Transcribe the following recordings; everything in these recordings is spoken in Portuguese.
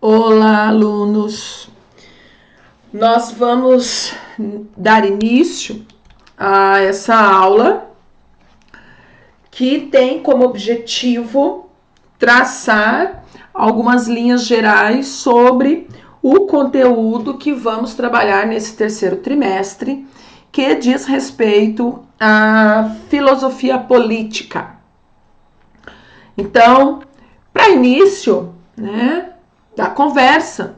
Olá, alunos! Nós vamos dar início a essa aula que tem como objetivo traçar algumas linhas gerais sobre o conteúdo que vamos trabalhar nesse terceiro trimestre, que diz respeito à filosofia política. Então, para início, da conversa,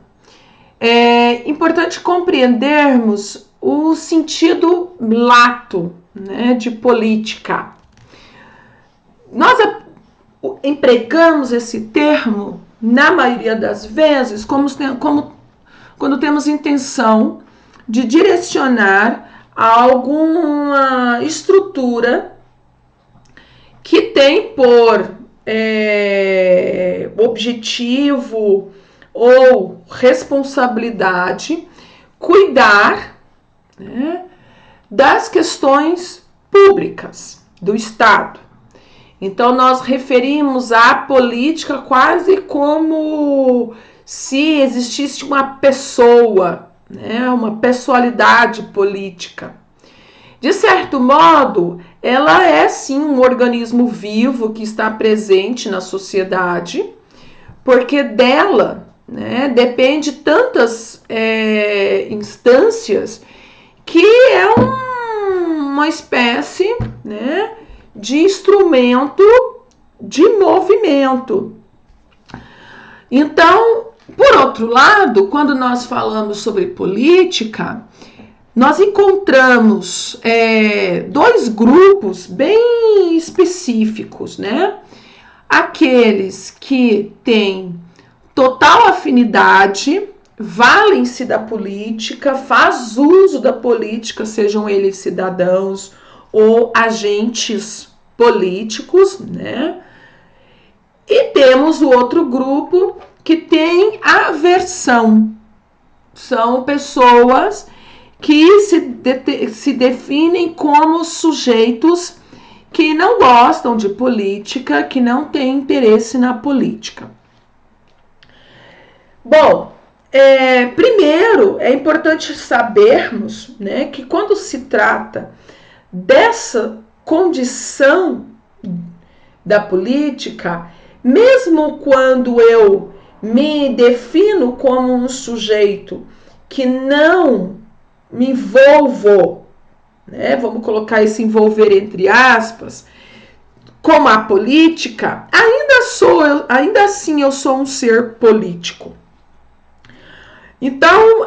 é importante compreendermos o sentido lato, de política. Nós empregamos esse termo, na maioria das vezes, como quando temos intenção de direcionar a alguma estrutura que tem por objetivo ou responsabilidade cuidar das questões públicas do Estado. Então, nós referimos à política quase como se existisse uma pessoa, uma pessoalidade política. De certo modo, ela é sim um organismo vivo que está presente na sociedade, porque dela depende tantas instâncias que é uma espécie de instrumento de movimento. Então, por outro lado, quando nós falamos sobre política, nós encontramos dois grupos bem específicos, Aqueles que têm total afinidade, valem-se da política, faz uso da política, sejam eles cidadãos ou agentes políticos, E temos o outro grupo que tem aversão. São pessoas que se definem como sujeitos que não gostam de política, que não têm interesse na política. Bom, primeiro é importante sabermos que quando se trata dessa condição da política, mesmo quando eu me defino como um sujeito que não me envolvo, vamos colocar esse envolver entre aspas, como a política, ainda assim eu sou um ser político. Então,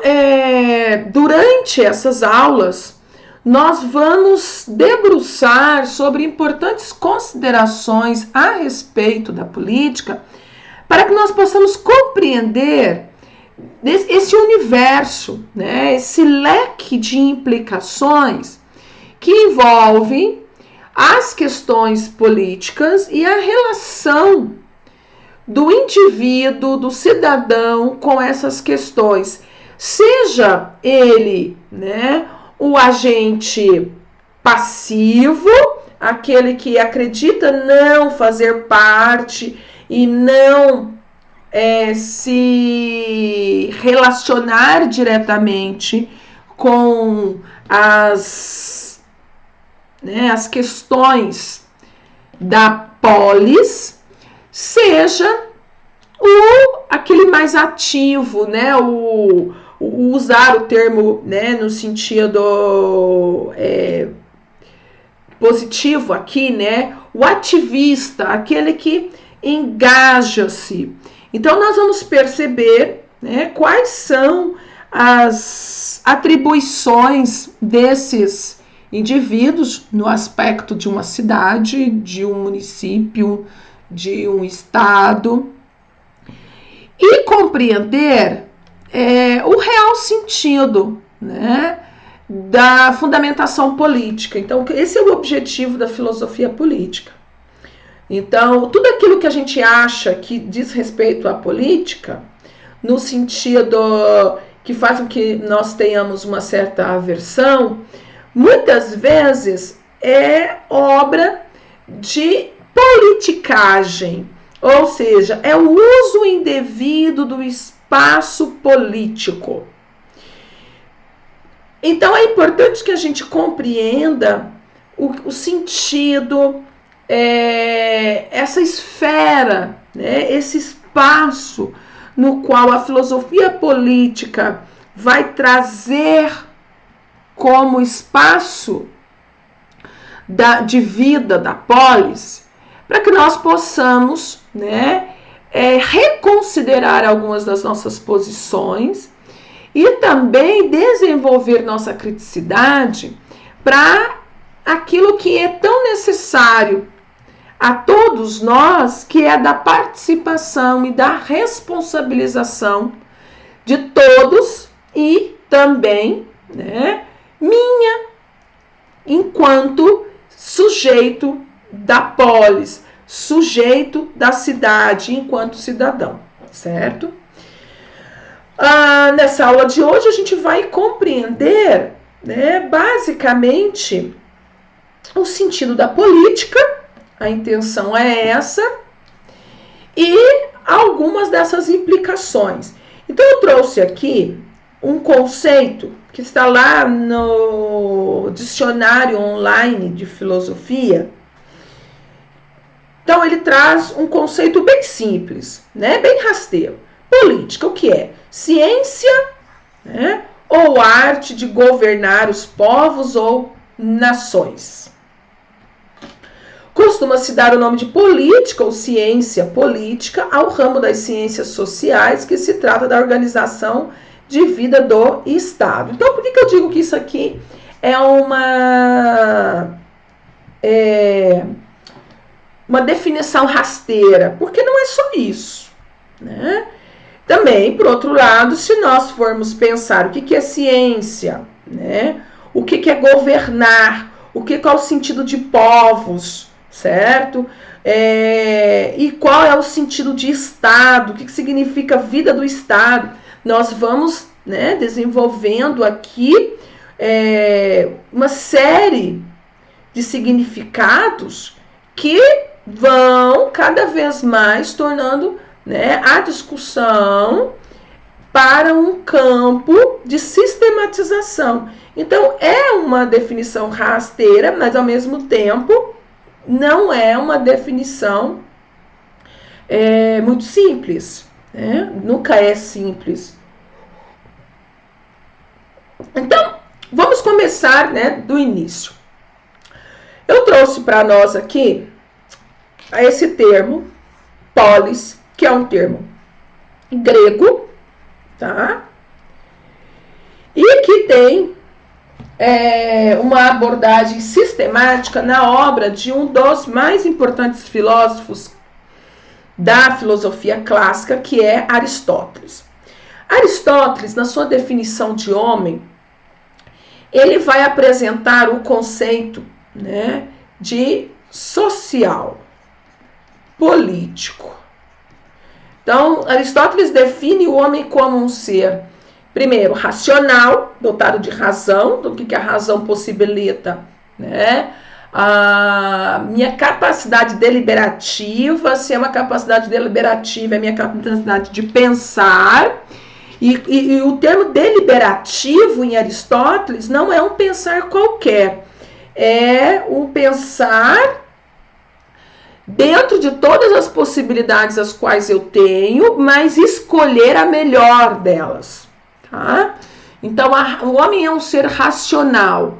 durante essas aulas, nós vamos debruçar sobre importantes considerações a respeito da política, para que nós possamos compreender esse universo, esse leque de implicações que envolvem as questões políticas e a relação do indivíduo, do cidadão com essas questões, seja ele, o agente passivo, aquele que acredita não fazer parte e não se relacionar diretamente com as questões da polis, seja aquele mais ativo, o usar o termo no sentido positivo aqui, o ativista, aquele que engaja-se. Então, nós vamos perceber quais são as atribuições desses indivíduos no aspecto de uma cidade, de um município, de um estado, e compreender o real sentido da fundamentação política. Então, esse é o objetivo da filosofia política. Então, tudo aquilo que a gente acha que diz respeito à política, no sentido que faz com que nós tenhamos uma certa aversão, muitas vezes é obra de politicagem, ou seja, é o uso indevido do espaço espaço político. Então é importante que a gente compreenda o sentido, essa esfera, né, esse espaço no qual a filosofia política vai trazer como espaço de vida da polis, para que nós possamos, né, reconsiderar algumas das nossas posições e também desenvolver nossa criticidade para aquilo que é tão necessário a todos nós, que é da participação e da responsabilização de todos e também, né, minha, enquanto sujeito da polis, sujeito da cidade, enquanto cidadão, certo? Nessa aula de hoje a gente vai compreender, né, basicamente o sentido da política, a intenção é essa, e algumas dessas implicações. Então eu trouxe aqui um conceito que está lá no dicionário online de filosofia. Então ele traz um conceito bem simples, né, bem rasteiro. Política, o que é? Ciência, né, ou arte de governar os povos ou nações. Costuma-se dar o nome de política ou ciência política ao ramo das ciências sociais, que se trata da organização de vida do Estado. Então, por que eu digo que isso aqui é uma definição rasteira? Porque não é só isso, né? Também, por outro lado, se nós formos pensar o que é ciência, né? O que é governar, qual é o sentido de povos, certo? E qual é o sentido de Estado, o que significa vida do Estado? Nós vamos, né, desenvolvendo aqui uma série de significados que vão cada vez mais tornando, né, a discussão para um campo de sistematização. Então, é uma definição rasteira, mas ao mesmo tempo não é uma definição muito simples, né? Nunca é simples. Então, vamos começar, né, do início. Eu trouxe para nós aqui esse termo, polis, que é um termo grego, tá? E que tem uma abordagem sistemática na obra de um dos mais importantes filósofos da filosofia clássica, que é Aristóteles. Aristóteles, na sua definição de homem, ele vai apresentar o conceito, né, de social, político. Então, Aristóteles define o homem como um ser, primeiro, racional, dotado de razão, do que a razão possibilita, né? A minha capacidade deliberativa, se é uma capacidade deliberativa, é a minha capacidade de pensar. E o termo deliberativo em Aristóteles não é um pensar qualquer, é um pensar dentro de todas as possibilidades as quais eu tenho, mas escolher a melhor delas. Tá? Então, o homem é um ser racional.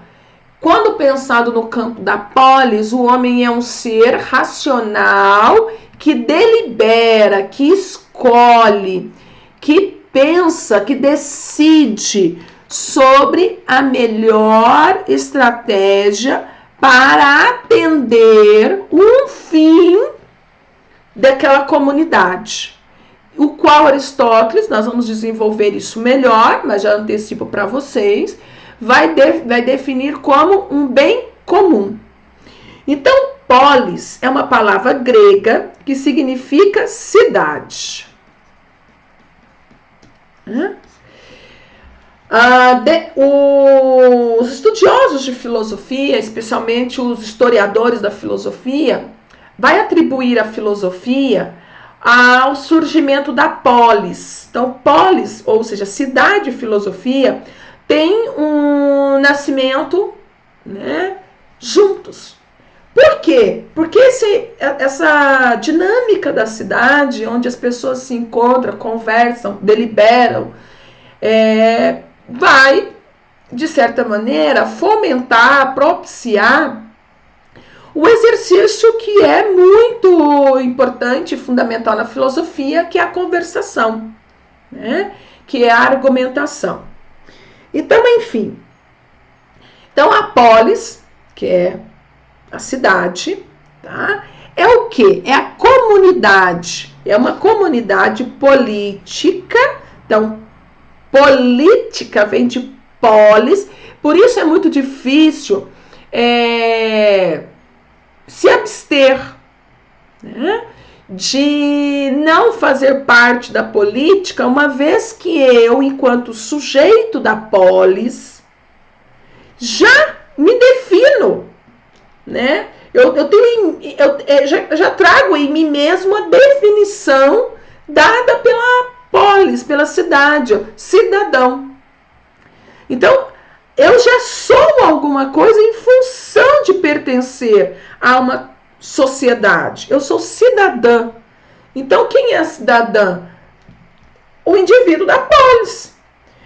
Quando pensado no campo da polis, o homem é um ser racional que delibera, que escolhe, que pensa, que decide sobre a melhor estratégia para atender um fim daquela comunidade. O qual Aristóteles, nós vamos desenvolver isso melhor, mas já antecipo para vocês, vai definir como um bem comum. Então, polis é uma palavra grega que significa cidade. Os estudiosos de filosofia, especialmente os historiadores da filosofia, vai atribuir à filosofia ao surgimento da polis. Então, polis, ou seja, cidade e filosofia, tem um nascimento, né, juntos. Por quê? Porque essa dinâmica da cidade, onde as pessoas se encontram, conversam, deliberam, vai, de certa maneira, fomentar, propiciar o exercício que é muito importante e fundamental na filosofia, que é a conversação, né? Que é a argumentação. Então, enfim. Então, a polis, que é a cidade, tá? É o quê? É a comunidade. É uma comunidade política. Então, política vem de polis. Por isso é muito difícil se abster, né, de não fazer parte da política, uma vez que eu, enquanto sujeito da polis, já me defino, né? Eu já trago em mim mesmo a definição dada pela polis, pela cidade, cidadão. Então, eu já sou alguma coisa em função de pertencer a uma sociedade. Eu sou cidadã. Então, quem é cidadã? O indivíduo da polis.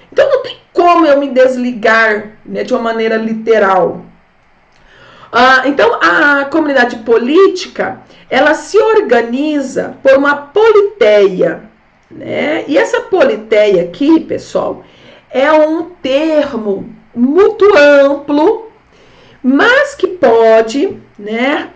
Então, não tem como eu me desligar, né, de uma maneira literal. Então, a comunidade política, ela se organiza por uma politeia, né? E essa politeia aqui, pessoal, é um termo muito amplo, mas que pode, né,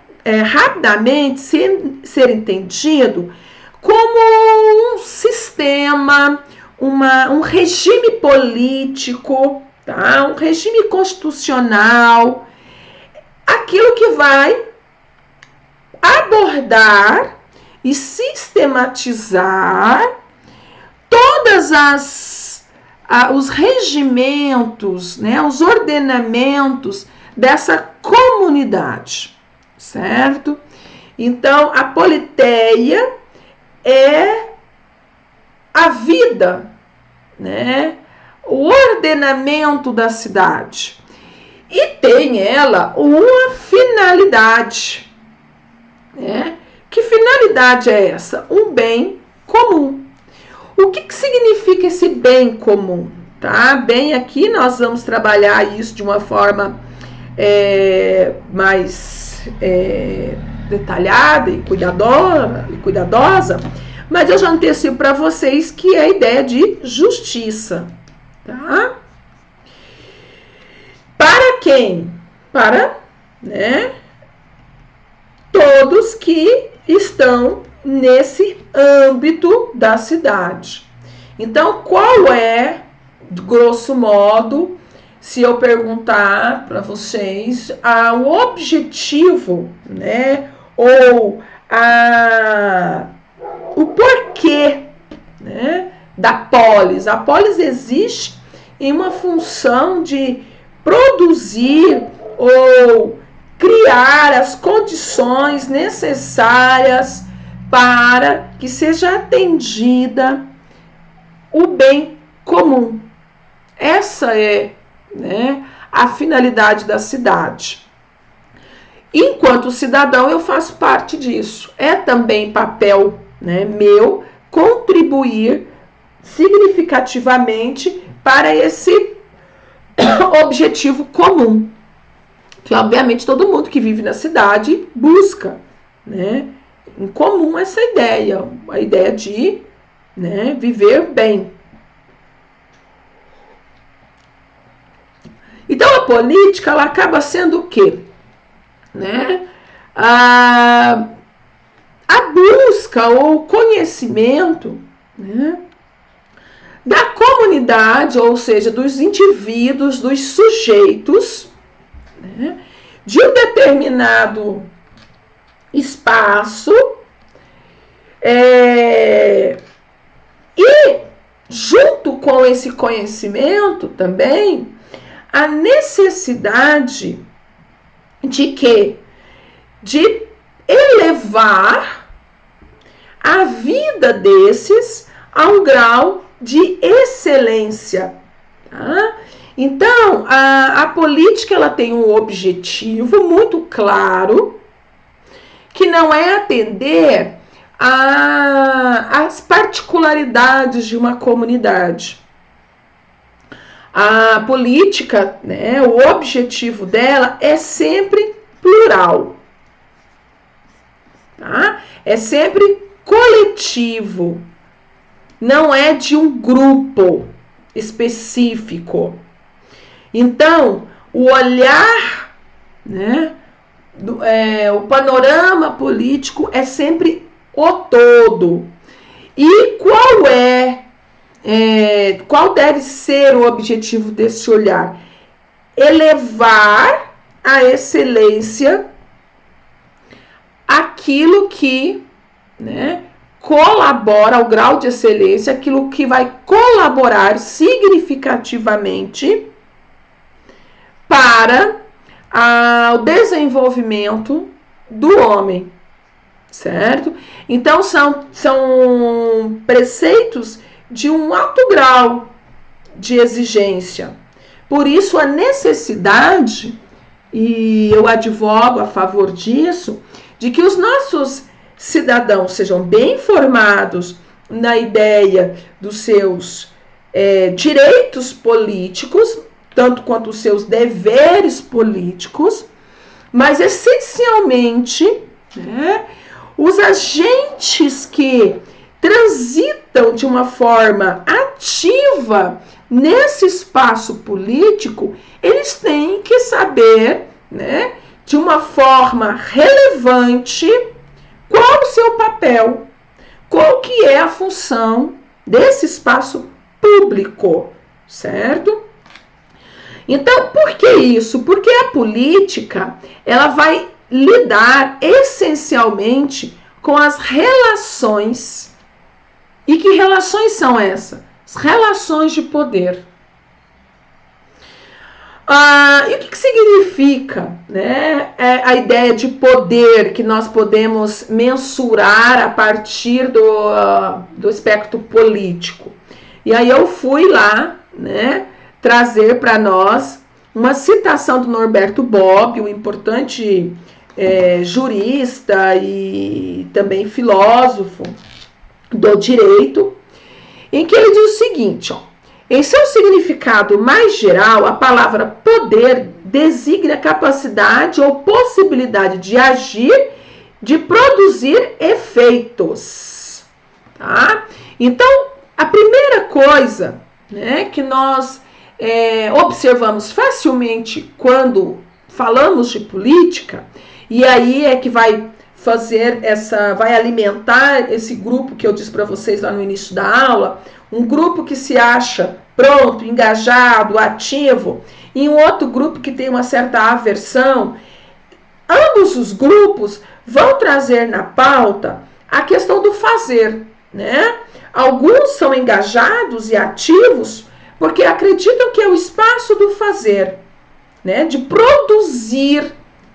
rapidamente ser entendido como um sistema, um regime político, tá? Um regime constitucional, aquilo que vai abordar e sistematizar todas os regimentos, né, os ordenamentos dessa comunidade, certo? Então, a politeia é a vida, né, o ordenamento da cidade. E tem ela uma finalidade, né? Que finalidade é essa? Um bem comum. O que significa esse bem comum? Tá? Bem, aqui nós vamos trabalhar isso de uma forma mais detalhada e cuidadosa, mas eu já antecipo para vocês que é a ideia de justiça. Tá? Para quem? Para, né, todos que estão nesse âmbito da cidade. Então, qual é, grosso modo, se eu perguntar para vocês, o objetivo, né, ou o porquê, né, da polis? A polis existe em uma função de produzir ou criar as condições necessárias para que seja atendida o bem comum. Essa é, né, a finalidade da cidade. Enquanto cidadão, eu faço parte disso. É também papel, né, meu contribuir significativamente para esse objetivo comum, que obviamente todo mundo que vive na cidade busca, né, em comum essa ideia, a ideia de, né, viver bem. Então a política, ela acaba sendo o quê? Né? A busca ou conhecimento, né, da comunidade, ou seja, dos indivíduos, dos sujeitos, né, de um determinado espaço, e junto com esse conhecimento também a necessidade de quê? De elevar a vida desses a um grau de excelência. Tá? Então, a política ela tem um objetivo muito claro, que não é atender às particularidades de uma comunidade. A política, né, o objetivo dela é sempre plural. Tá? É sempre coletivo. Não é de um grupo específico. Então, o olhar, né, o panorama político é sempre o todo. E qual deve ser o objetivo desse olhar? Elevar à excelência aquilo que, né, colabora ao grau de excelência, aquilo que vai colaborar significativamente para o desenvolvimento do homem, certo? Então, são preceitos de um alto grau de exigência. Por isso, a necessidade, e eu advogo a favor disso, de que os nossos cidadãos sejam bem informados na ideia dos seus direitos políticos, tanto quanto os seus deveres políticos, mas essencialmente, né, os agentes que transitam de uma forma ativa nesse espaço político, eles têm que saber, né, de uma forma relevante, qual o seu papel, qual que é a função desse espaço público, certo? Então, por que isso? Porque a política, ela vai lidar essencialmente com as relações. E que relações são essas? As relações de poder. E o que significa, né, a ideia de poder que nós podemos mensurar a partir do espectro político? E aí eu fui lá, né, trazer para nós uma citação do Norberto Bobbio, um importante jurista e também filósofo do direito, em que ele diz o seguinte, ó: em seu significado mais geral, a palavra poder designa capacidade ou possibilidade de agir, de produzir efeitos. Tá? Então, a primeira coisa, né, que nós observamos facilmente quando falamos de política, e aí é que vai vai alimentar esse grupo que eu disse para vocês lá no início da aula, um grupo que se acha pronto, engajado, ativo, e um outro grupo que tem uma certa aversão. Ambos os grupos vão trazer na pauta a questão do fazer, né? Alguns são engajados e ativos porque acreditam que é o espaço do fazer, né? De produzir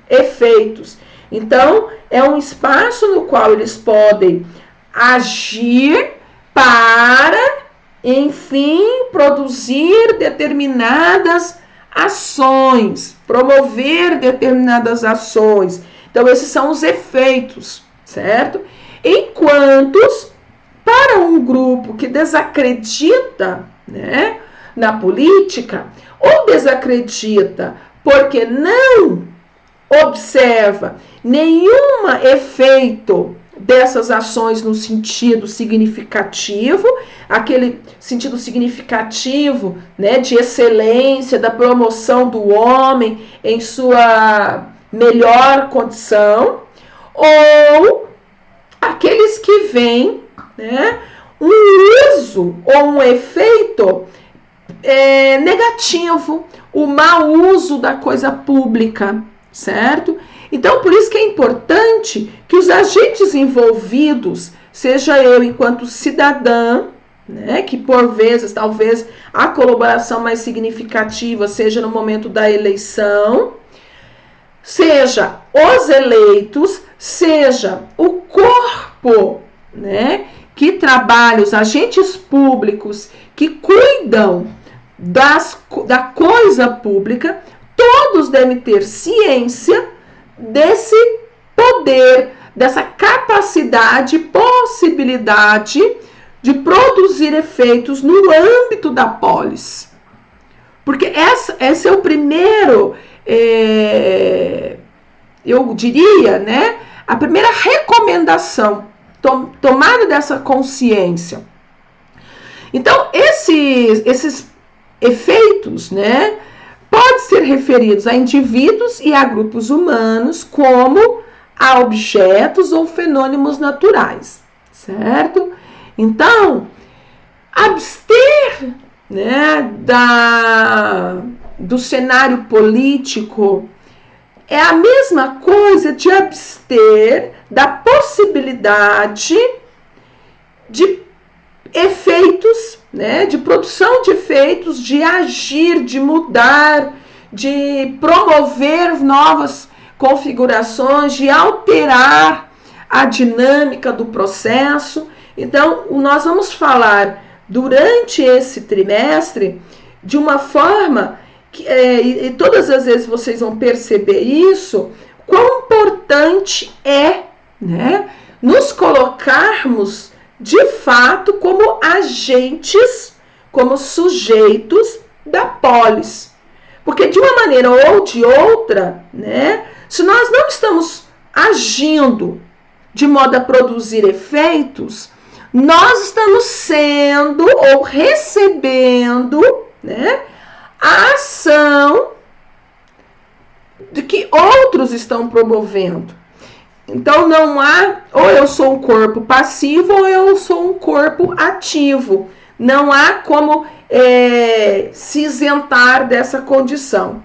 efeitos. Então, é um espaço no qual eles podem agir para, enfim, produzir determinadas ações, promover determinadas ações. Então, esses são os efeitos, certo? Enquanto, para um grupo que desacredita, né, na política, ou desacredita porque não observa nenhum efeito dessas ações no sentido significativo, aquele sentido significativo, né, de excelência, da promoção do homem em sua melhor condição, ou aqueles que veem, né, um uso ou um efeito negativo, o mau uso da coisa pública, certo? Então, por isso que é importante que os agentes envolvidos, seja eu enquanto cidadã, né, que por vezes, talvez, a colaboração mais significativa seja no momento da eleição, seja os eleitos, seja o corpo, né, que trabalham, os agentes públicos que cuidam da coisa pública, todos devem ter ciência desse poder, dessa capacidade, possibilidade de produzir efeitos no âmbito da polis. Porque esse é o primeiro, eu diria, né, a primeira recomendação, tomada dessa consciência. Então, esses efeitos, né, podem ser referidos a indivíduos e a grupos humanos, como a objetos ou fenômenos naturais, certo? Então, abster, né, do cenário político é a mesma coisa de abster da possibilidade de efeitos, né, de produção de efeitos, de agir, de mudar, de promover novas configurações, de alterar a dinâmica do processo. Então, nós vamos falar durante esse trimestre de uma forma que, e todas as vezes vocês vão perceber isso, quão importante é, né, nos colocarmos de fato como agentes, como sujeitos da polis. Porque de uma maneira ou de outra, né, se nós não estamos agindo de modo a produzir efeitos, nós estamos sendo ou recebendo, né, a ação de que outros estão promovendo. Então não há, ou eu sou um corpo passivo ou eu sou um corpo ativo. Não há como se isentar dessa condição.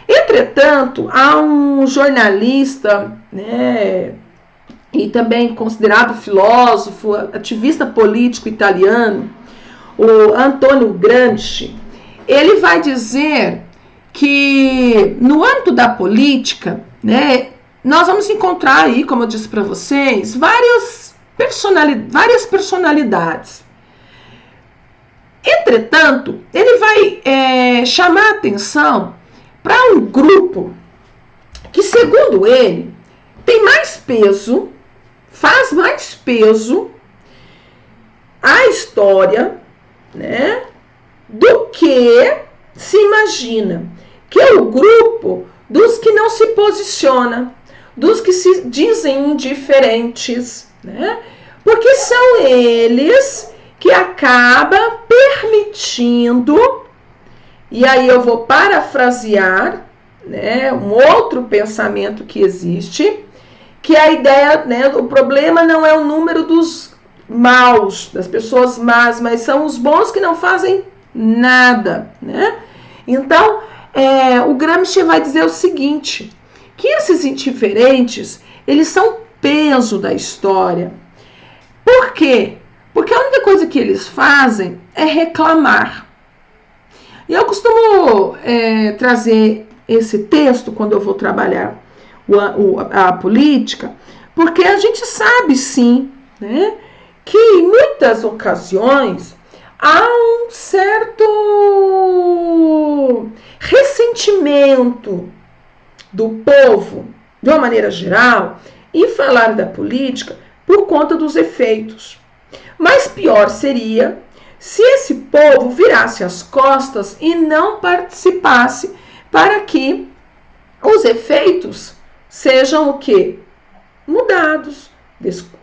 Entretanto, há um jornalista, né, e também considerado filósofo, ativista político italiano, o Antonio Gramsci. Ele vai dizer que no âmbito da política, né, nós vamos encontrar aí, como eu disse para vocês, várias personalidades. Entretanto, ele vai chamar a atenção para um grupo que, segundo ele, tem mais peso, faz mais peso a história, né, do que se imagina, que é o grupo dos que não se posiciona, dos que se dizem indiferentes, né? Porque são eles que acabam permitindo, e aí eu vou parafrasear, né, um outro pensamento que existe, que a ideia, né, o problema não é o número dos maus, das pessoas más, mas são os bons que não fazem nada, né? Então, o Gramsci vai dizer o seguinte, que esses indiferentes, eles são peso da história. Por quê? Porque a única coisa que eles fazem é reclamar. E eu costumo trazer esse texto quando eu vou trabalhar a política, porque a gente sabe sim, né, que em muitas ocasiões há um certo ressentimento do povo, de uma maneira geral, em falar da política por conta dos efeitos. Mas pior seria se esse povo virasse as costas e não participasse para que os efeitos sejam o quê? Mudados,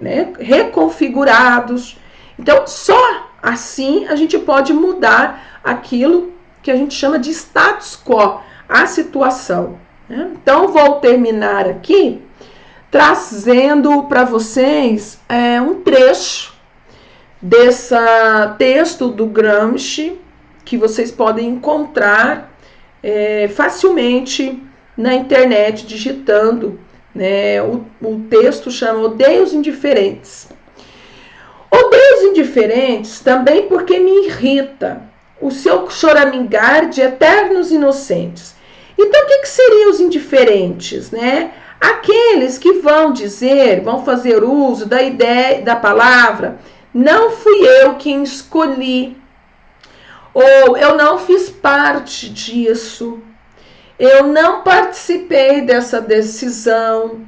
né? Reconfigurados. Então, só assim a gente pode mudar aquilo que a gente chama de status quo, a situação. Né? Então, vou terminar aqui trazendo para vocês um trecho desse texto do Gramsci, que vocês podem encontrar facilmente na internet, digitando, né? O texto chama Odeio os Indiferentes. Odeio os indiferentes também porque me irrita o seu choramingar de eternos inocentes. Então, o que seriam os indiferentes, né? Aqueles que vão dizer, vão fazer uso da ideia, da palavra, não fui eu quem escolhi, ou eu não fiz parte disso, eu não participei dessa decisão,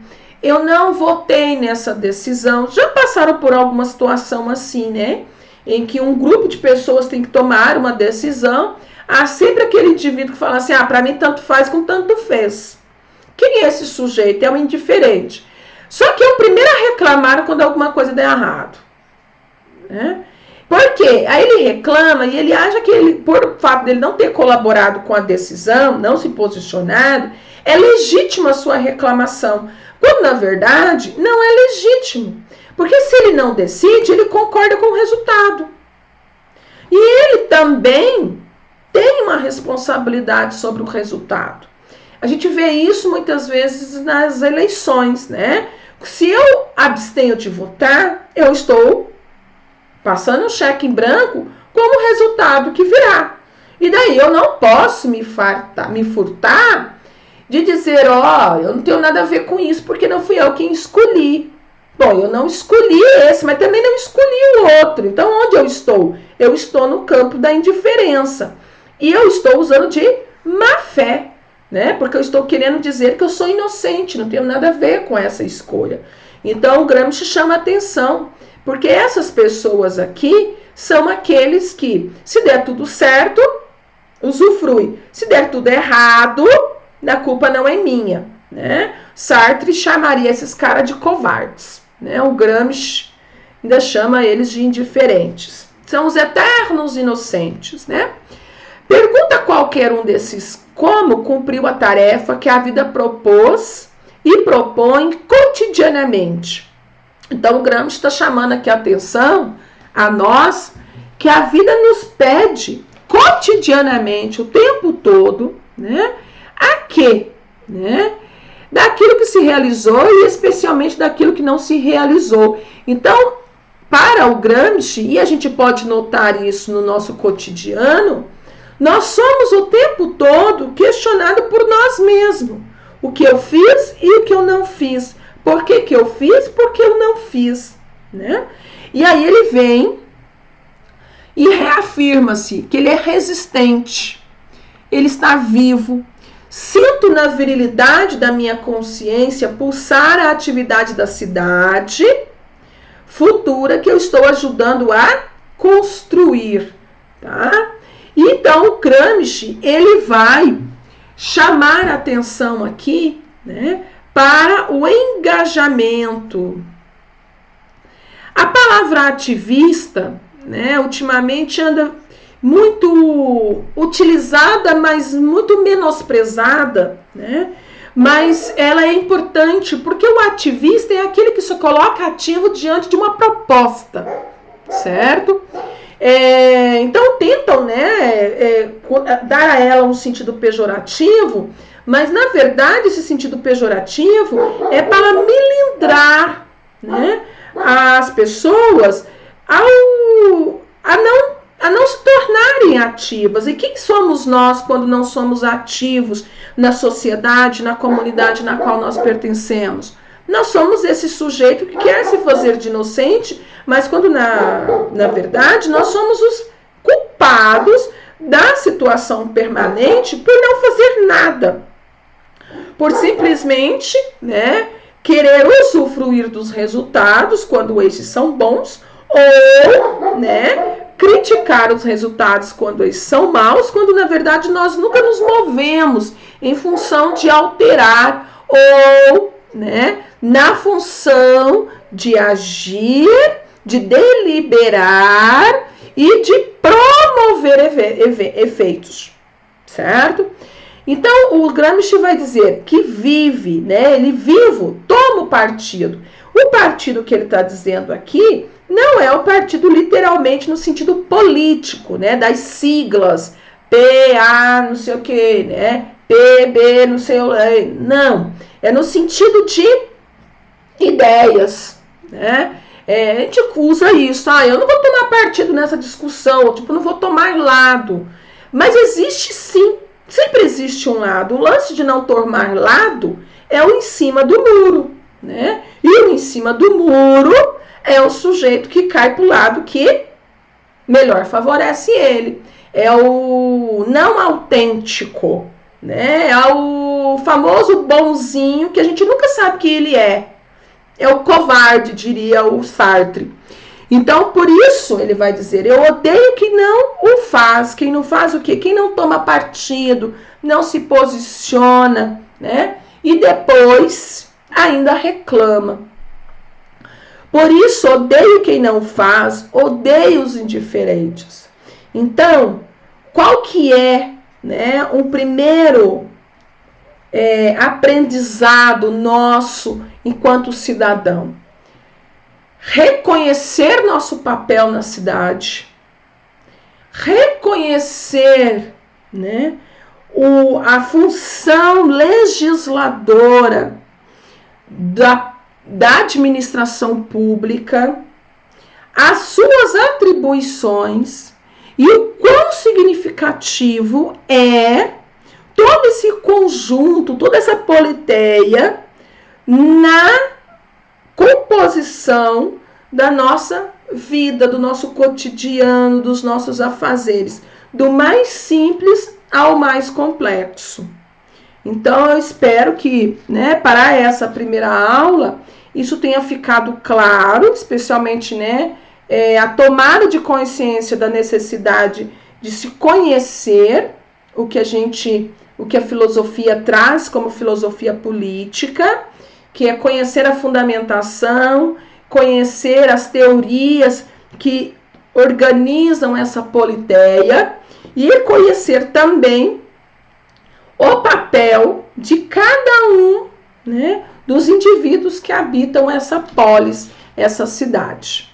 eu não votei nessa decisão. Já passaram por alguma situação assim, né? Em que um grupo de pessoas tem que tomar uma decisão, há sempre aquele indivíduo que fala assim, para mim tanto faz como tanto fez. Quem é esse sujeito? É o indiferente. Só que é o primeiro a reclamar quando alguma coisa der errado. Né? Por quê? Aí ele reclama e ele acha que ele, por fato dele não ter colaborado com a decisão, não se posicionado, é legítima a sua reclamação. Quando, na verdade, não é legítimo. Porque se ele não decide, ele concorda com o resultado. E ele também tem uma responsabilidade sobre o resultado. A gente vê isso muitas vezes nas eleições, né? Se eu abstenho de votar, eu estou passando um cheque em branco como resultado que virá. E daí eu não posso me furtar de dizer, eu não tenho nada a ver com isso, porque não fui eu quem escolhi. Bom, eu não escolhi esse, mas também não escolhi o outro. Então, onde eu estou? Eu estou no campo da indiferença. E eu estou usando de má fé, né? Porque eu estou querendo dizer que eu sou inocente, não tenho nada a ver com essa escolha. Então, o Gramsci chama atenção, porque essas pessoas aqui são aqueles que, se der tudo certo, usufrui. Se der tudo errado, a culpa não é minha, né? Sartre chamaria esses caras de covardes, né? O Gramsci ainda chama eles de indiferentes. São os eternos inocentes, né? Pergunta a qualquer um desses como cumpriu a tarefa que a vida propôs e propõe cotidianamente. Então, o Gramsci está chamando aqui a atenção a nós que a vida nos pede cotidianamente, o tempo todo, né? A quê? Né? Daquilo que se realizou e especialmente daquilo que não se realizou. Então, para o Gramsci, e a gente pode notar isso no nosso cotidiano, nós somos o tempo todo questionados por nós mesmos. O que eu fiz e o que eu não fiz. Por que eu fiz? Porque eu não fiz. Né? E aí ele vem e reafirma-se que ele é resistente. Ele está vivo. Sinto na virilidade da minha consciência pulsar a atividade da cidade futura que eu estou ajudando a construir. Tá? Então, o Gramsci, ele vai chamar a atenção aqui, né, para o engajamento. A palavra ativista, né, ultimamente anda muito utilizada, mas muito menosprezada, né? Mas ela é importante porque o ativista é aquele que se coloca ativo diante de uma proposta, certo? Então tentam, né, dar a ela um sentido pejorativo, mas na verdade esse sentido pejorativo é para melindrar, né, as pessoas a não se tornarem ativas. E quem somos nós quando não somos ativos na sociedade, na comunidade na qual nós pertencemos? Nós somos esse sujeito que quer se fazer de inocente, mas quando na verdade nós somos os culpados da situação permanente por não fazer nada. Por simplesmente, né, querer usufruir dos resultados quando esses são bons, ou, né, criticar os resultados quando eles são maus, quando na verdade nós nunca nos movemos em função de alterar ou, né, na função de agir, de deliberar e de promover efeitos, certo? Então, o Gramsci vai dizer que vive, né, ele vivo, toma o partido. O partido que ele está dizendo aqui não é o partido literalmente no sentido político, né, das siglas, PA, não sei o que, né, PB, não sei o que, não. É no sentido de ideias, né? A gente usa isso, eu não vou tomar partido nessa discussão, tipo, não vou tomar lado. Mas existe sim, sempre existe um lado. O lance de não tomar lado é o em cima do muro, né? E o em cima do muro é o sujeito que cai para o lado que melhor favorece ele. É o não autêntico, né? É o famoso bonzinho que a gente nunca sabe que ele é. É o covarde, diria o Sartre. Então, por isso, ele vai dizer, eu odeio quem não o faz. Quem não faz o quê? Quem não toma partido, não se posiciona, né? E depois ainda reclama. Por isso, odeio quem não faz, odeio os indiferentes. Então, qual que é, né, um primeiro aprendizado nosso enquanto cidadão? Reconhecer nosso papel na cidade, reconhecer, né, a função legisladora da administração pública, as suas atribuições e o quão significativo é todo esse conjunto, toda essa politeia na composição da nossa vida, do nosso cotidiano, dos nossos afazeres, do mais simples ao mais complexo. Então, eu espero que, né, para essa primeira aula, isso tenha ficado claro, especialmente, né, a tomada de consciência da necessidade de se conhecer o que a filosofia traz como filosofia política, que é conhecer a fundamentação, conhecer as teorias que organizam essa politeia e conhecer também o papel de cada um, né, dos indivíduos que habitam essa polis, essa cidade.